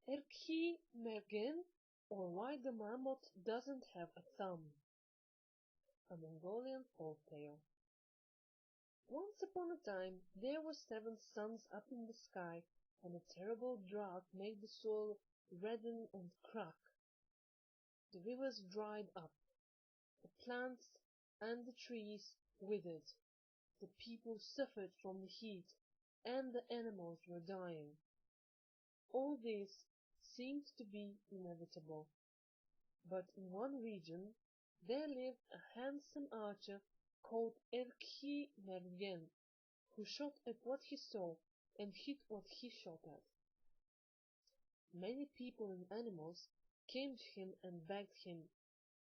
Erkhii Mergen, or Why the Marmot Doesn't Have a Thumb. A Mongolian Folktale. Once upon a time there were 7 suns up in the sky, and a terrible drought made the soil redden and crack. The rivers dried up, the plants and the trees withered, the people suffered from the heat, and the animals were dying. All this seemed to be inevitable. But in one region there lived a handsome archer called Erkhii Mergen, who shot at what he saw and hit what he shot at. Many people and animals came to him and begged him,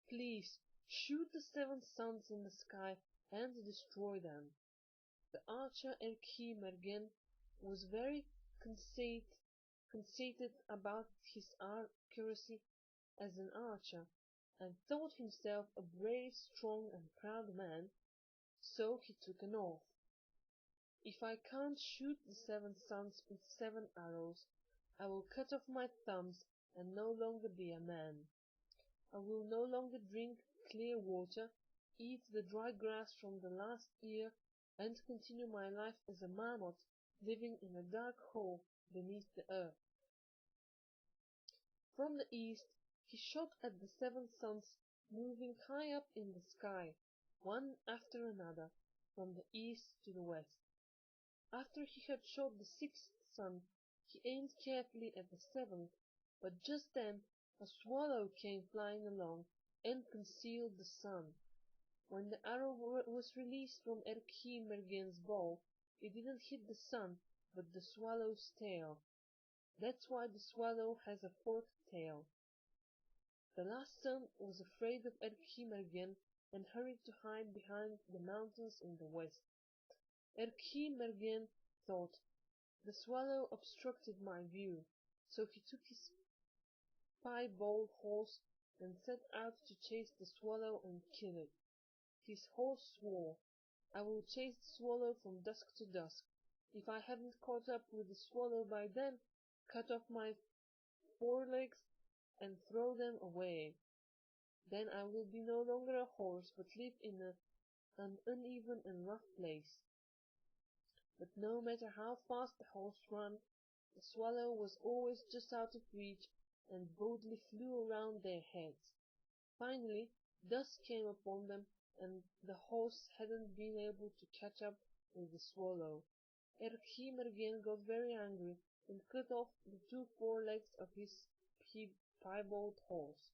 "Please shoot the 7 suns in the sky and destroy them." The archer Erkhii Mergen was very conceited about his accuracy as an archer, and thought himself a brave, strong, and proud man, so he took an oath. "If I can't shoot the 7 suns with 7 arrows, I will cut off my thumbs and no longer be a man. I will no longer drink clear water, eat the dry grass from the last ear, and continue my life as a marmot living in a dark hole beneath the earth." From the east he shot at the 7 suns moving high up in the sky, one after another, from the east to the west. After he had shot the 6th sun he aimed carefully at the 7th, but just then a swallow came flying along and concealed the sun. When the arrow was released from Erkhii Mergen's bow, it didn't hit the sun, but the swallow's tail. That's why the swallow has a forked tail. The last son was afraid of Erkhii Mergen and hurried to hide behind the mountains in the west. Erkhii Mergen thought, "The swallow obstructed my view," so he took his piebald horse and set out to chase the swallow and kill it. His horse swore, "I will chase the swallow from dusk to dusk. If I haven't caught up with the swallow by then, cut off my forelegs and throw them away. Then I will be no longer a horse, but live in an uneven and rough place." But no matter how fast the horse ran, the swallow was always just out of reach and boldly flew around their heads. Finally dusk came upon them, and the horse hadn't been able to catch up with the swallow. Erkhii Mergen got very angry and cut off the 2 forelegs of his piebald horse.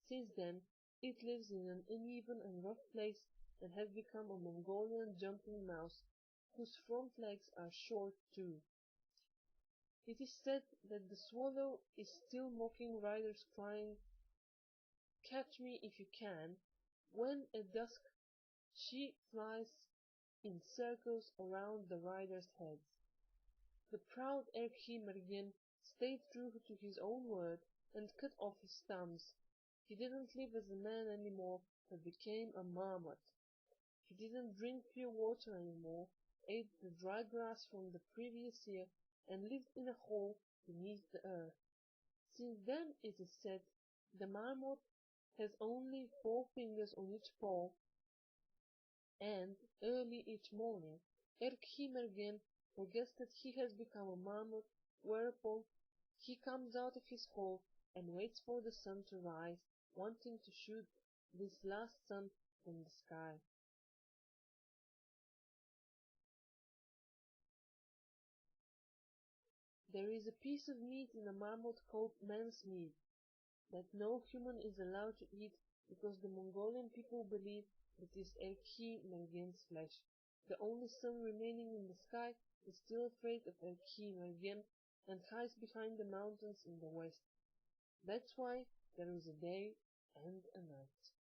Since then it lives in an uneven and rough place and has become a Mongolian jumping mouse, whose front legs are short too. It is said that the swallow is still mocking riders, crying, "Catch me if you can," when at dusk she flies in circles around the riders' heads. The proud Erkhii Mergen stayed true to his own word and cut off his thumbs. He didn't live as a man any more, but became a marmot. He didn't drink pure water any more, ate the dry grass from the previous year, and lived in a hole beneath the earth. Since then, it is said, the marmot has only 4 fingers on each paw, and early each morning Erkhii Mergen forgets that he has become a marmot, whereupon he comes out of his hole and waits for the sun to rise, wanting to shoot this last sun from the sky. There is a piece of meat in a marmot called man's meat that no human is allowed to eat, because the Mongolian people believe it is Erkhii Mergen's flesh. The only sun remaining in the sky is still afraid of Erkhii Mergen and hides behind the mountains in the west. That's why there is a day and a night.